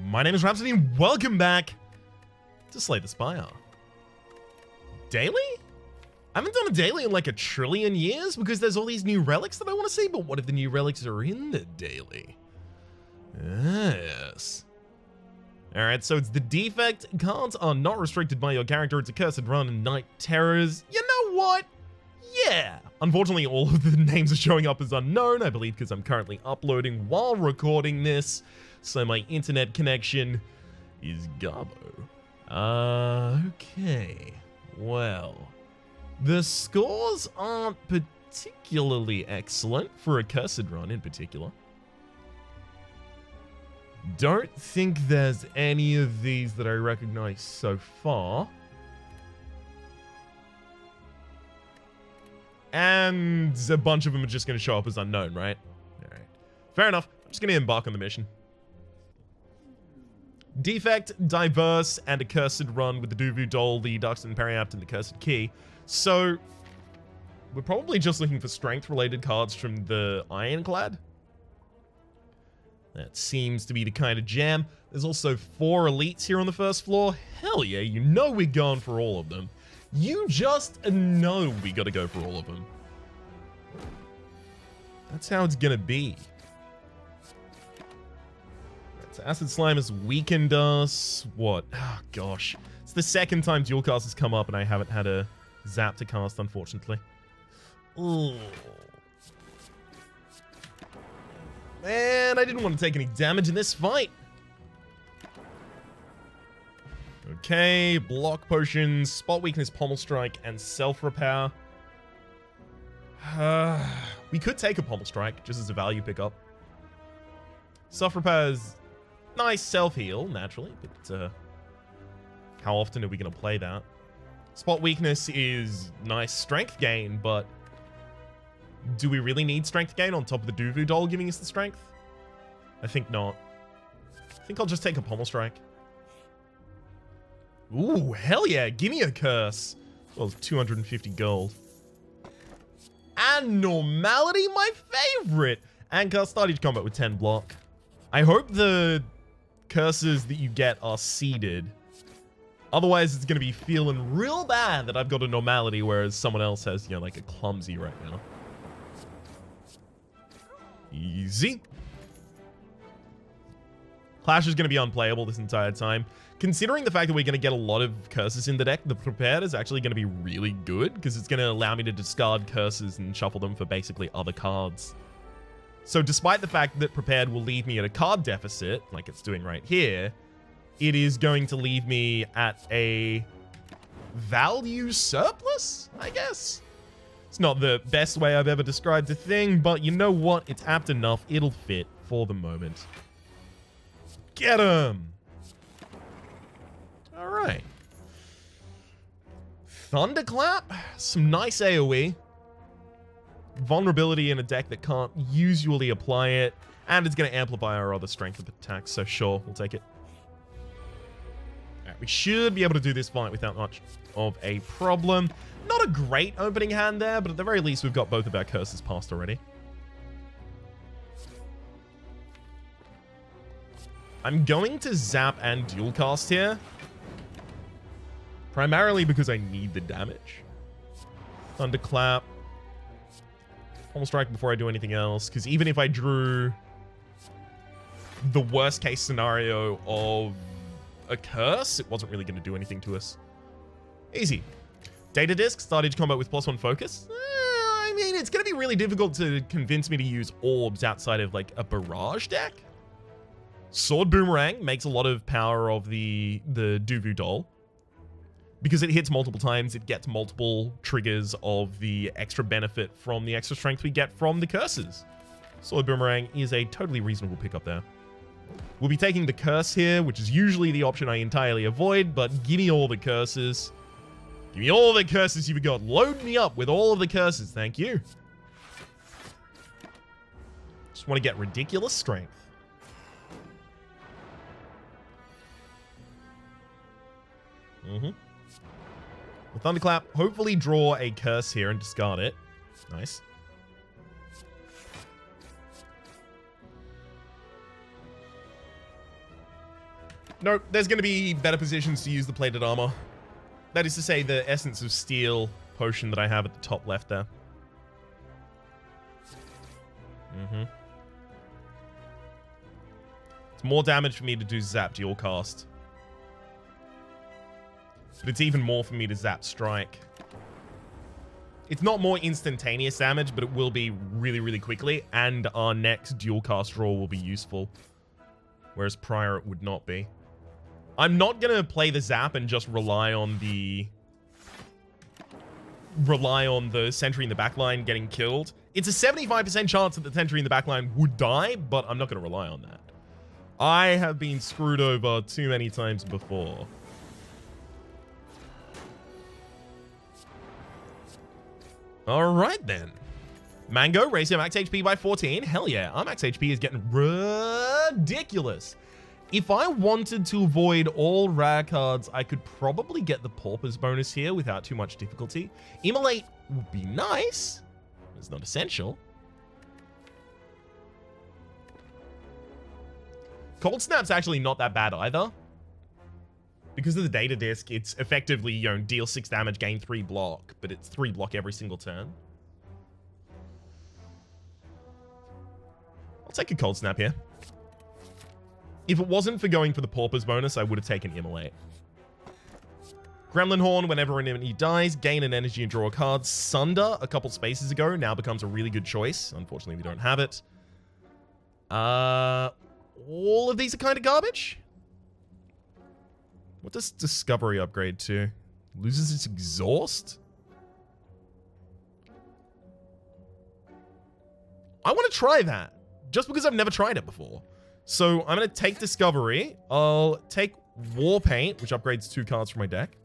My name is Rhapsody and welcome back to Slay the Spire. Daily? I haven't done a daily in like a trillion years because there's all these new relics that I want to see, but what if the new relics are in the daily? Yes. Alright, so it's the defect. Cards are not restricted by your character. It's a cursed run and night terrors. You know what? Yeah. Unfortunately, all of the names are showing up as unknown, I believe because I'm currently uploading while recording this. So my internet connection is garbo. Okay. Well, the scores aren't particularly excellent for a cursed run in particular. Don't think there's any of these that I recognize so far. And a bunch of them are just going to show up as unknown, right? Alright. Fair enough. I'm just going to embark on the mission. Defect, diverse, and a cursed run with the Duvu Doll, the Darkston Periapt, and the Cursed Key. So, we're probably just looking for strength-related cards from the Ironclad. That seems to be the kind of jam. There's also 4 elites here on the first floor. Hell yeah, you know we're going for all of them. You just know we gotta go for all of them. That's how it's gonna be. So Acid Slime has weakened us. What? Oh, gosh. It's the second time Dual Cast has come up and I haven't had a Zap to cast, unfortunately. Ooh. Man, I didn't want to take any damage in this fight. Okay, block potions, spot weakness, pommel strike, and self-repair. We could take a pommel strike just as a value pickup. Self-repair is nice self-heal, naturally, but how often are we going to play that? Spot weakness is nice strength gain, but do we really need strength gain on top of the Duvu Doll giving us the strength? I think not. I think I'll just take a pommel strike. Ooh, hell yeah, give me a curse. Well, 250 gold. And normality, my favorite. And cast start each combat with 10 block. I hope the curses that you get are seeded. Otherwise, it's going to be feeling real bad that I've got a normality, whereas someone else has, you know, like a clumsy right now. Easy. Clash is going to be unplayable this entire time. Considering the fact that we're going to get a lot of curses in the deck, the Prepared is actually going to be really good because it's going to allow me to discard curses and shuffle them for basically other cards. So despite the fact that Prepared will leave me at a card deficit, like it's doing right here, it is going to leave me at a value surplus, I guess? It's not the best way I've ever described a thing, but you know what? It's apt enough. It'll fit for the moment. Get him! Alright. Thunderclap? Some nice AoE. Vulnerability in a deck that can't usually apply it. And it's going to amplify our other strength of attacks, so sure, we'll take it. Alright, we should be able to do this fight without much of a problem. Not a great opening hand there, but at the very least we've got both of our curses passed already. I'm going to zap and dual cast here. Primarily because I need the damage. Thunderclap. Pommel strike before I do anything else, because even if I drew the worst case scenario of a curse, it wasn't really going to do anything to us. Easy. Data Disc, start each combat with +1 focus. I mean, it's going to be really difficult to convince me to use orbs outside of like a barrage deck. Sword Boomerang makes a lot of power of the Duvu Doll. Because it hits multiple times, it gets multiple triggers of the extra benefit from the extra strength we get from the curses. Sword Boomerang is a totally reasonable pickup there. We'll be taking the curse here, which is usually the option I entirely avoid, but give me all the curses. Give me all the curses you've got. Load me up with all of the curses, thank you. Just want to get ridiculous strength. With Thunderclap, hopefully draw a curse here and discard it. Nice. Nope, there's going to be better positions to use the plated armor. That is to say, the Essence of Steel potion that I have at the top left there. It's more damage for me to do Zap Dual Cast. But it's even more for me to Zap Strike. It's not more instantaneous damage, but it will be really, really quickly. And our next Dual Cast draw will be useful. Whereas prior it would not be. I'm not going to play the Zap and just rely on the sentry in the backline getting killed. It's a 75% chance that the sentry in the backline would die, but I'm not going to rely on that. I have been screwed over too many times before. Alright then. Mango, raise your max HP by 14. Hell yeah, our max HP is getting ridiculous. If I wanted to avoid all rare cards, I could probably get the Pauper's bonus here without too much difficulty. Immolate would be nice. It's not essential. Cold Snap's actually not that bad either. Because of the data disc, it's effectively, you know, deal 6 damage, gain 3 block, but it's 3 block every single turn. I'll take a Cold Snap here. If it wasn't for going for the Pauper's bonus, I would have taken Immolate. Gremlin Horn, whenever an enemy dies, gain an energy and draw a card. Sunder, a couple spaces ago, now becomes a really good choice. Unfortunately, we don't have it. All of these are kind of garbage. What does Discovery upgrade to? Loses its exhaust? I want to try that. Just because I've never tried it before. So I'm going to take Discovery. I'll take War Paint, which upgrades 2 cards from my deck.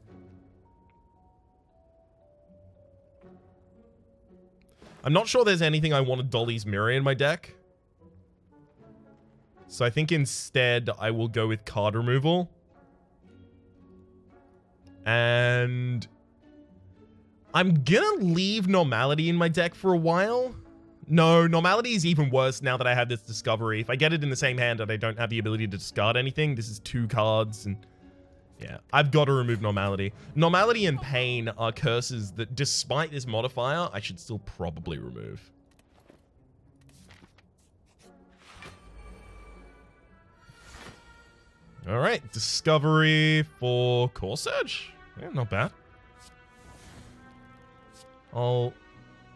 I'm not sure there's anything I want to Dolly's Mirror in my deck. So I think instead I will go with card removal. And I'm gonna leave Normality in my deck for a while. No, Normality is even worse now that I have this Discovery. If I get it in the same hand and I don't have the ability to discard anything, this is 2 cards and yeah, I've got to remove Normality. Normality and Pain are curses that, despite this modifier, I should still probably remove. Alright, Discovery for Core Surge. Yeah, not bad. Oh,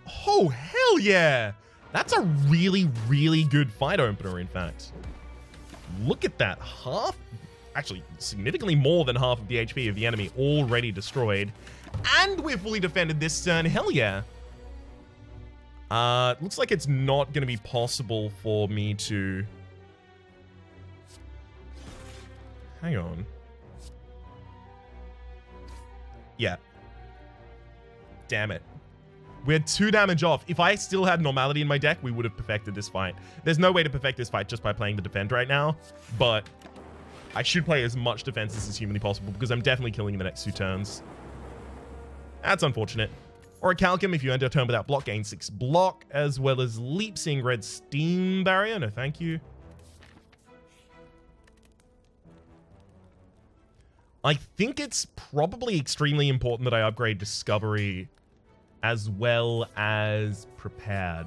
hell yeah! That's a really, really good fight opener, in fact. Look at that. Actually, significantly more than half of the HP of the enemy already destroyed. And we're fully defended this turn. Hell yeah. Looks like it's not going to be possible for me to... Hang on. Yeah. Damn it. We're 2 damage off. If I still had Normality in my deck, we would have perfected this fight. There's no way to perfect this fight just by playing the Defend right now, but I should play as much defenses as humanly possible because I'm definitely killing in the next 2 turns. That's unfortunate. Orichalcum, if you enter a turn without block, gain 6 block, as well as Leap, seeing red Steam Barrier. No, thank you. I think it's probably extremely important that I upgrade Discovery as well as Prepared.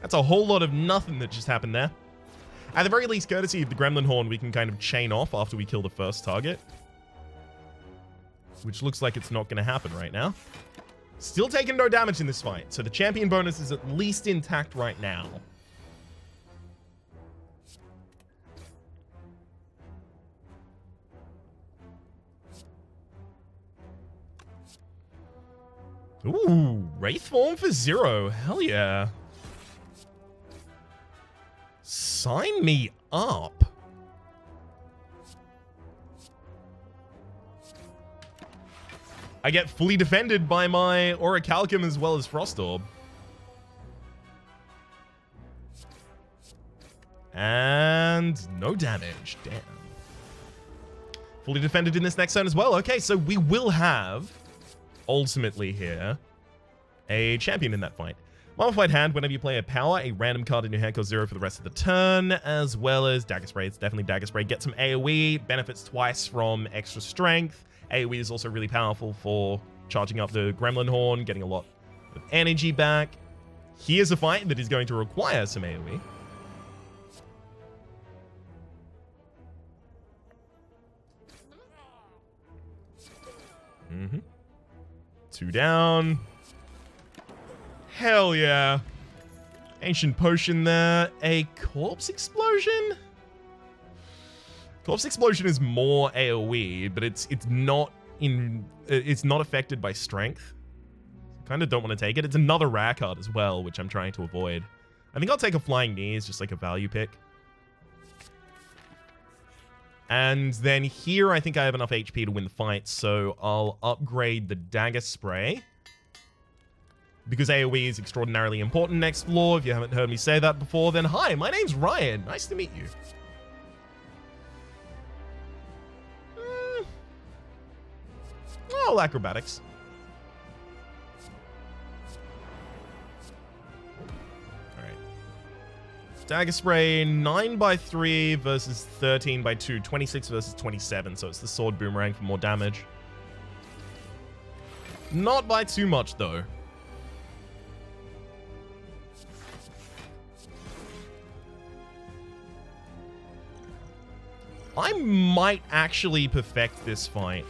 That's a whole lot of nothing that just happened there. At the very least, courtesy of the Gremlin Horn, we can kind of chain off after we kill the first target. Which looks like it's not going to happen right now. Still taking no damage in this fight, so the champion bonus is at least intact right now. Ooh, Wraith Form for 0. Hell yeah. Sign me up. I get fully defended by my Orichalcum as well as Frost Orb. And no damage. Damn. Fully defended in this next turn as well. Okay, so we will have, ultimately here, a champion in that fight. Modified hand, whenever you play a power, a random card in your hand costs 0 for the rest of the turn, as well as Dagger Spray. It's definitely Dagger Spray. Get some AoE, benefits twice from extra strength. AoE is also really powerful for charging up the Gremlin Horn, getting a lot of energy back. Here's a fight that is going to require some AoE. Mm-hmm. 2 down. Hell yeah. Ancient Potion there. A Corpse Explosion? Corpse Explosion is more AoE, but it's not affected by strength. Kind of don't want to take it. It's another rare card as well, which I'm trying to avoid. I think I'll take a Flying Knee as just like a value pick. And then here, I think I have enough HP to win the fight, so I'll upgrade the Dagger Spray. Because AoE is extraordinarily important in Explore. If you haven't heard me say that before, then hi, my name's Ryan. Nice to meet you. Oh, acrobatics. Dagger Spray, 9x3 versus 13x2, 26 versus 27, so it's the Sword Boomerang for more damage. Not by too much, though. I might actually perfect this fight.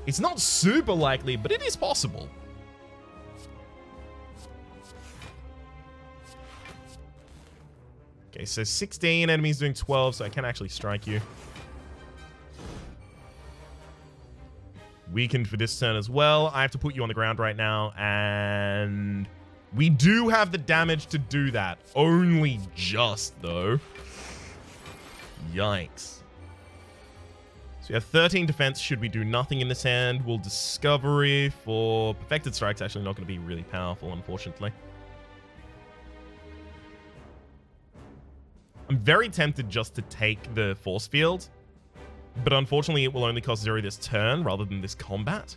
It's not super likely, but it is possible. Okay, so 16 enemies doing 12, so I can actually strike you. Weakened for this turn as well. I have to put you on the ground right now, and we do have the damage to do that. Only just, though. Yikes. So we have 13 defense should we do nothing in this hand. We'll Discovery for Perfected Strike's actually not going to be really powerful, unfortunately. I'm very tempted just to take the Force Field, but unfortunately it will only cost 0 this turn rather than this combat.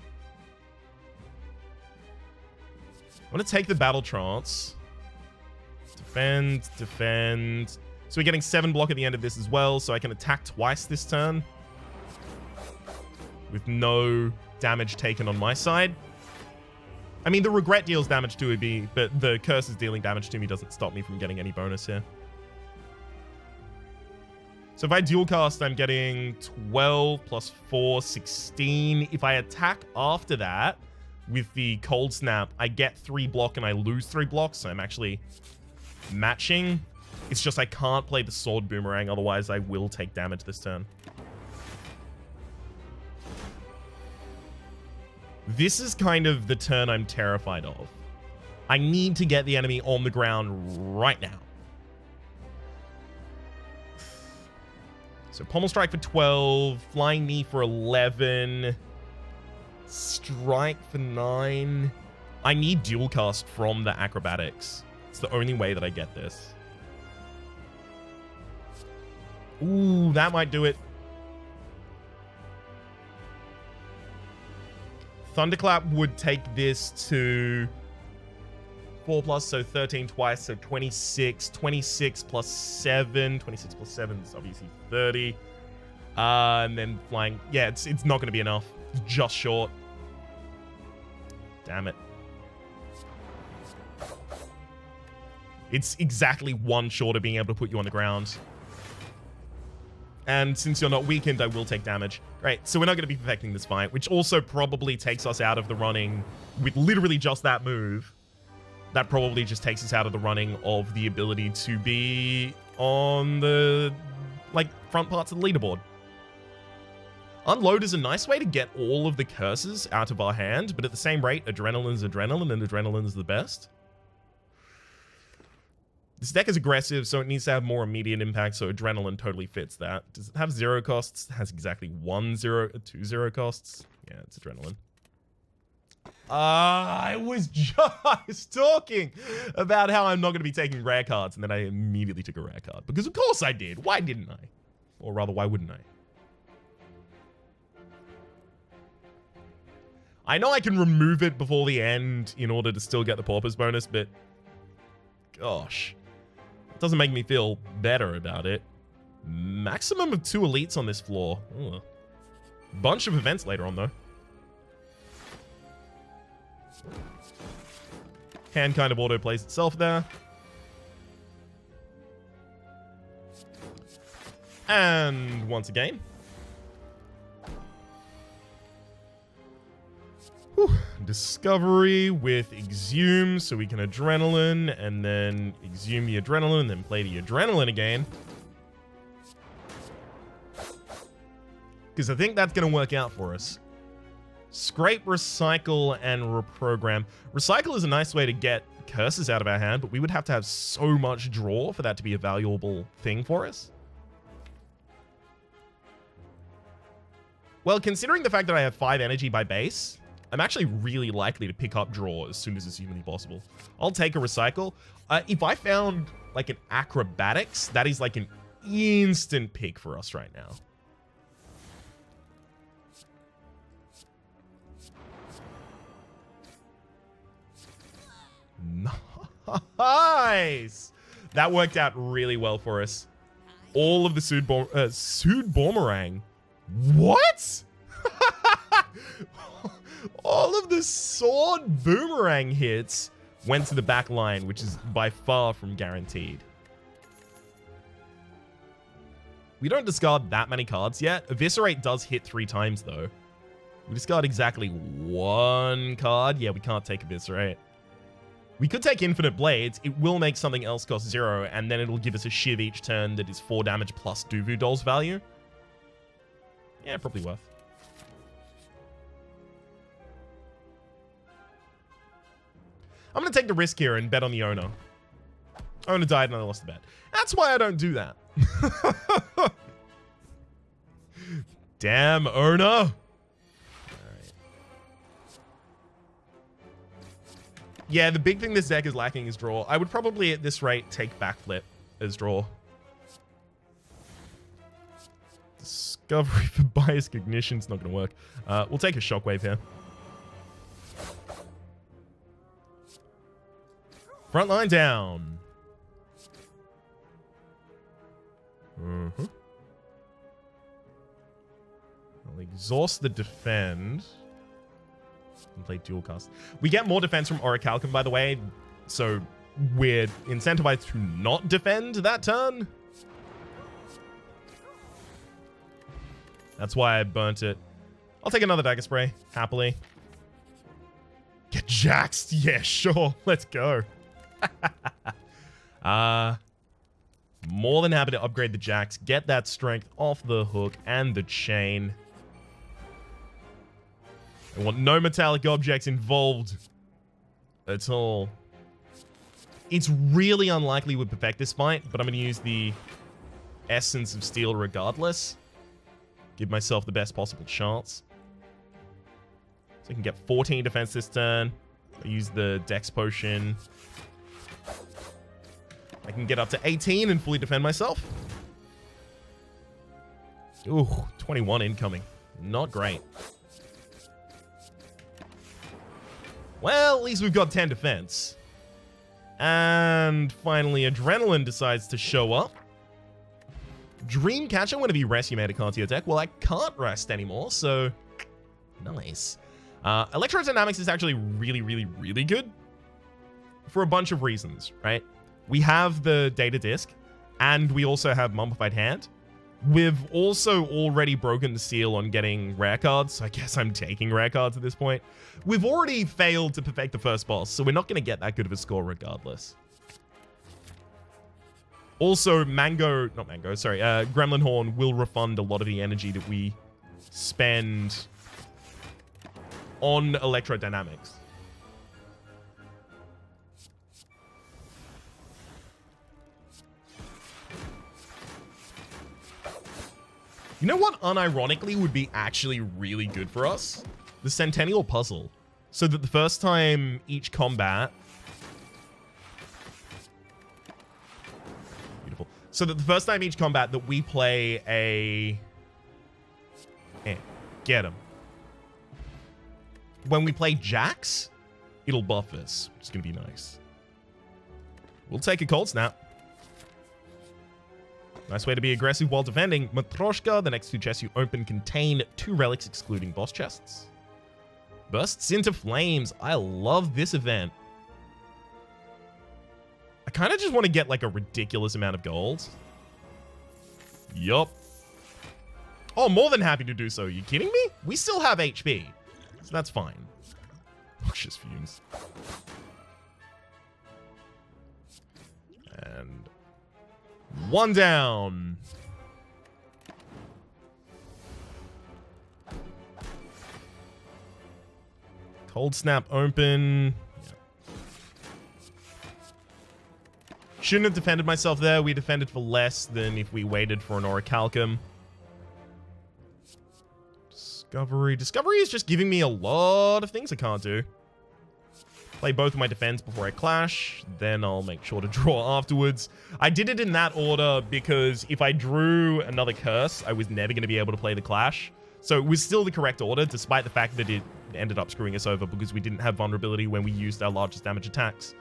I want to take the Battle Trance. Defend, defend. So we're getting 7 block at the end of this as well, so I can attack twice this turn with no damage taken on my side. I mean, the Regret deals damage to me, but the Curse is dealing damage to me doesn't stop me from getting any bonus here. So if I dual cast, I'm getting 12 plus 4, 16. If I attack after that with the Cold Snap, I get 3 block and I lose 3 blocks. So I'm actually matching. It's just I can't play the Sword Boomerang, otherwise I will take damage this turn. This is kind of the turn I'm terrified of. I need to get the enemy on the ground right now. So Pommel Strike for 12, Flying Knee for 11, Strike for 9. I need Dual Cast from the Acrobatics. It's the only way that I get this. Ooh, that might do it. Thunderclap would take this to 4 plus, so 13 twice, so 26. 26 plus 7. 26 plus 7 is obviously 30. And then flying. Yeah, it's not going to be enough. It's just short. Damn it. It's exactly 1 short of being able to put you on the ground. And since you're not weakened, I will take damage. Great, so we're not going to be perfecting this fight, which also probably takes us out of the running with literally just that move. That probably just takes us out of the running of the ability to be on the, front parts of the leaderboard. Unload is a nice way to get all of the curses out of our hand, but at the same rate, Adrenaline's Adrenaline, and Adrenaline's the best. This deck is aggressive, so it needs to have more immediate impact, so Adrenaline totally fits that. Does it have 0 costs? It has exactly 2 0 costs. Yeah, it's Adrenaline. I was just talking about how I'm not going to be taking rare cards, and then I immediately took a rare card. Because of course I did. Why didn't I? Or rather, why wouldn't I? I know I can remove it before the end in order to still get the Paupers bonus, but gosh, it doesn't make me feel better about it. Maximum of 2 elites on this floor. Ugh. Bunch of events later on, though. Hand kind of auto-plays itself there. And once again. Whew. Discovery with Exhume, so we can Adrenaline, and then Exhume the Adrenaline, and then play the Adrenaline again. Because I think that's going to work out for us. Scrape, Recycle, and Reprogram. Recycle is a nice way to get curses out of our hand, but we would have to have so much draw for that to be a valuable thing for us. Well, considering the fact that I have 5 energy by base, I'm actually really likely to pick up draw as soon as it's humanly possible. I'll take a Recycle. If I found like an Acrobatics, that is like an instant pick for us right now. Nice! That worked out really well for us. All of the Sood Boomerang. What? All of the Sword Boomerang hits went to the back line, which is by far from guaranteed. We don't discard that many cards yet. Eviscerate does hit 3 times, though. We discard exactly 1 card. Yeah, we can't take Eviscerate. We could take Infinite Blades. It will make something else cost 0, and then it'll give us a Shiv each turn that is 4 damage plus Duvu Doll's value. Yeah, probably worth. I'm going to take the risk here and bet on the owner. Owner died and I lost the bet. That's why I don't do that. Damn, owner. Yeah, the big thing this deck is lacking is draw. I would probably, at this rate, take Backflip as draw. Discovery for Bias Cognition's not going to work. We'll take a Shockwave here. Front line down. I'll exhaust the defend. And play dual cast. We get more defense from Orichalcum, by the way, so we're incentivized to not defend that turn. That's why I burnt it. I'll take another Dagger Spray, happily. Get jaxed? Yeah, sure. Let's go. More than happy to upgrade the Jax, get that strength off the hook and the chain. I want no metallic objects involved at all. It's really unlikely we'd perfect this fight, but I'm going to use the Essence of Steel regardless. Give myself the best possible chance. So I can get 14 defense this turn. I use the Dex Potion. I can get up to 18 and fully defend myself. Ooh, 21 incoming. Not great. Well, at least we've got 10 defense. And finally, Adrenaline decides to show up. Dreamcatcher, whenever you rest, you made a card to your deck. Well, I can't rest anymore, so nice. Electrodynamics is actually really, really, really good for a bunch of reasons, right? We have the data disk, and we also have Mummified Hand. We've also already broken the seal on getting rare cards, so I guess I'm taking rare cards at this point. We've already failed to perfect the first boss, so we're not going to get that good of a score regardless. Also, Gremlin Horn will refund a lot of the energy that we spend on electrodynamics. You know what unironically would be actually really good for us? The Centennial Puzzle. So that the first time each combat... Beautiful. So that the first time each combat that we play a... get him. when we play Jax, it'll buff us, which is going to be nice. We'll take a Cold Snap. Nice way to be aggressive while defending. Matryoshka, the next 2 chests you open contain 2 relics excluding boss chests. Bursts into flames. I love this event. I kind of just want to get like a ridiculous amount of gold. Yup. Oh, more than happy to do so. Are you kidding me? We still have HP. So that's fine. Noxious fumes. And 1 down. Cold Snap open. Shouldn't have defended myself there. We defended for less than if we waited for an Orichalcum. Discovery. Discovery is just giving me a lot of things I can't do. Play both of my defense before I clash. Then I'll make sure to draw afterwards. I did it in that order because if I drew another curse, I was never going to be able to play the clash. So it was still the correct order, despite the fact that it ended up screwing us over because we didn't have vulnerability when we used our largest damage attacks.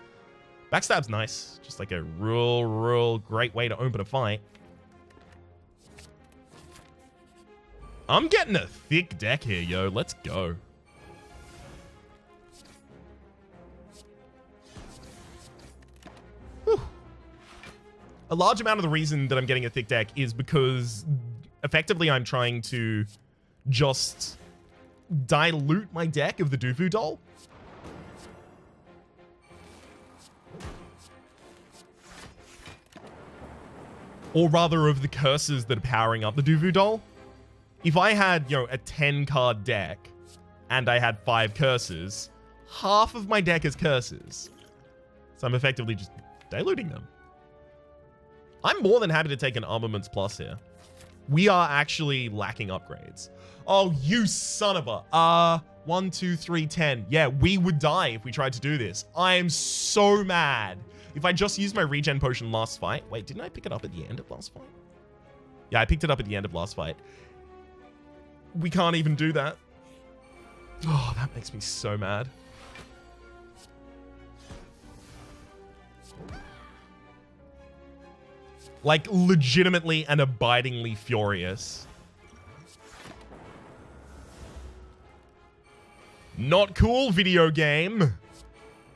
Backstab's nice. Just like a real great way to open a fight. I'm getting a thick deck here, yo. Let's go. Whew. A large amount of the reason that I'm getting a thick deck is because effectively I'm trying to just dilute my deck of the Doofu Doll. Or rather of the curses that are powering up the Doofu Doll. If I had, you know, a 10-card deck and I had 5 curses, half of my deck is curses. So I'm effectively just diluting them. I'm more than happy to take an Armaments Plus here. We are actually lacking upgrades. Oh, you son of a... 1, 2, 3, 10. Yeah, we would die if we tried to do this. I am so mad. If I just used my regen potion last fight... Wait, didn't I pick it up at the end of last fight? Yeah, I picked it up at the end of last fight. We can't even do that. Oh, that makes me so mad. Like, legitimately and abidingly furious. Not cool, video game.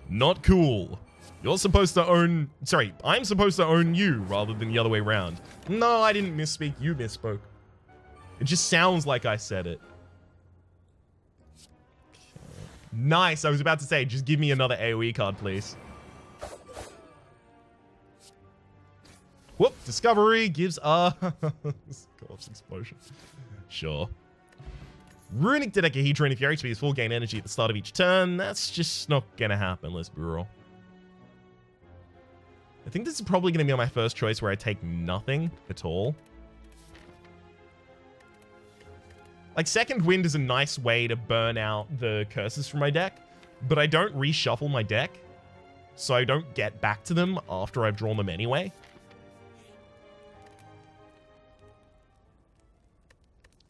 Not cool. You're supposed to own... Sorry, I'm supposed to own you rather than the other way around. No, I didn't misspeak. You misspoke. It just sounds like I said it. Nice. I was about to say, just give me another AoE card, please. Whoop. Discovery gives us... Corpse explosion. Sure. Runic Dodecahedron. If your HP is full, gain energy at the start of each turn. That's just not gonna happen, let's be real. I think this is probably gonna be my first choice where I take nothing at all. Like, Second Wind is a nice way to burn out the curses from my deck, but I don't reshuffle my deck, so I don't get back to them after I've drawn them anyway.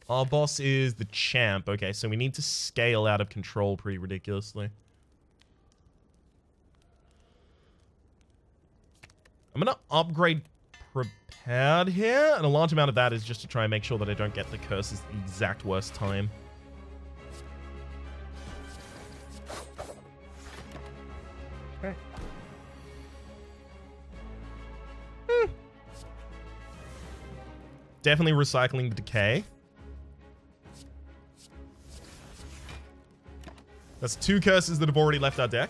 Our boss is the champ. Okay, so we need to scale out of control pretty ridiculously. I'm going to upgrade Prepared here, and a large amount of that is just to try and make sure that I don't get the curses at the exact worst time. Okay. Definitely recycling the decay. That's 2 curses that have already left our deck.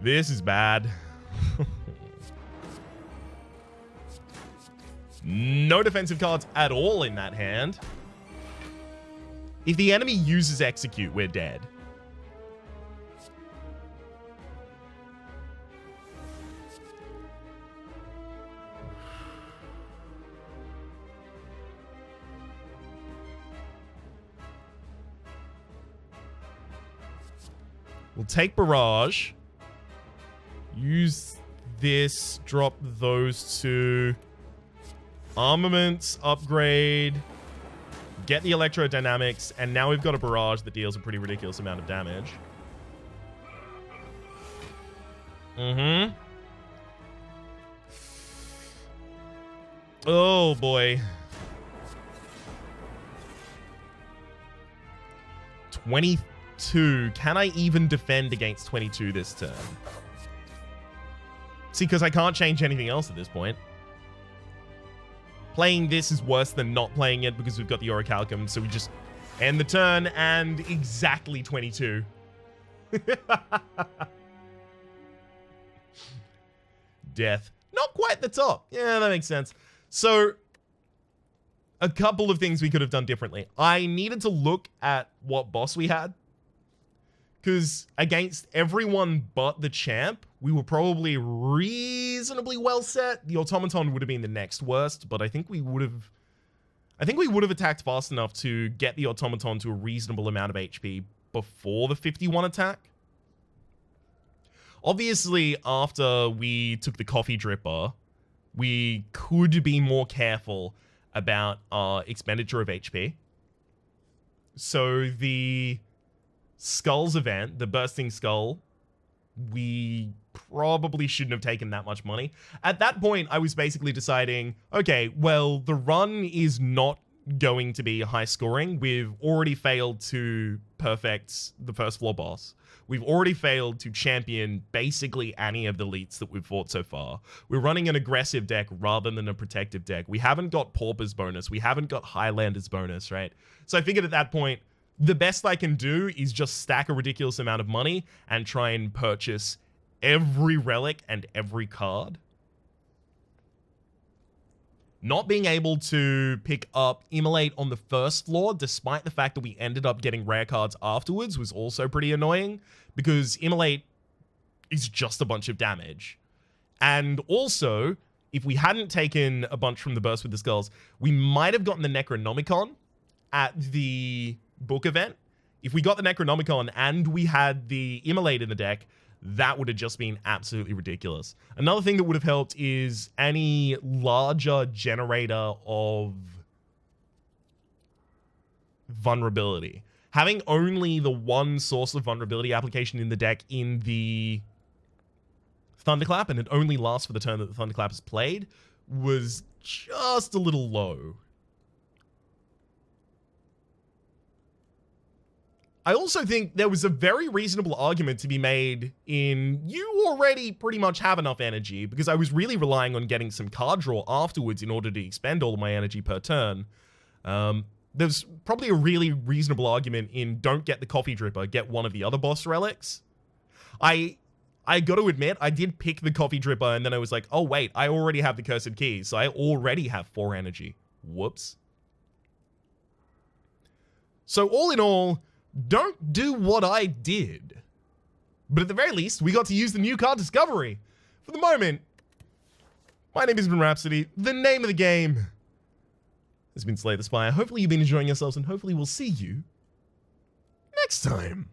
This is bad. No defensive cards at all in that hand. If the enemy uses Execute, we're dead. We'll take Barrage. Use this, drop those 2. Armaments, upgrade. get the electrodynamics, and now we've got a barrage that deals a pretty ridiculous amount of damage. Mm-hmm. Oh, boy. 22. Can I even defend against 22 this turn? See, because I can't change anything else at this point. Playing this is worse than not playing it because we've got the Orichalcum, so we just end the turn and exactly 22. Death. Not quite the top. Yeah, that makes sense. So, a couple of things we could have done differently. I needed to look at what boss we had. Because against everyone but the champ, we were probably reasonably well set. The automaton would have been the next worst, but I think we would have attacked fast enough to get the automaton to a reasonable amount of HP before the 51 attack. Obviously, after we took the coffee dripper, we could be more careful about our expenditure of HP. So the Skulls event, the bursting skull, we probably shouldn't have taken that much money. At that point, I was basically deciding, okay, well, the run is not going to be high scoring. We've already failed to perfect the first floor boss. We've already failed to champion basically any of the elites that we've fought so far. We're running an aggressive deck rather than a protective deck. We haven't got Pauper's bonus. We haven't got Highlander's bonus, right? So I figured at that point, the best I can do is just stack a ridiculous amount of money and try and purchase every relic and every card. Not being able to pick up Immolate on the first floor, despite the fact that we ended up getting rare cards afterwards, was also pretty annoying, because Immolate is just a bunch of damage. And also, if we hadn't taken a bunch from the Burst with the Skulls, we might have gotten the Necronomicon at the book event. If we got the Necronomicon and we had the Immolate in the deck, that would have just been absolutely ridiculous. Another thing that would have helped is any larger generator of vulnerability. Having only the one source of vulnerability application in the deck in the Thunderclap, and it only lasts for the turn that the Thunderclap is played, was just a little low. I also think there was a very reasonable argument to be made in you already pretty much have enough energy, because I was really relying on getting some card draw afterwards in order to expend all of my energy per turn. There's probably a really reasonable argument in don't get the coffee dripper, get one of the other boss relics. I got to admit, I did pick the coffee dripper and then I was like, oh wait, I already have the cursed keys, so I already have 4 energy. Whoops. So all in all, don't do what I did. But at the very least, we got to use the new card discovery. For the moment, my name has been Rhapsody. The name of the game has been Slay the Spire. Hopefully you've been enjoying yourselves, and hopefully we'll see you next time.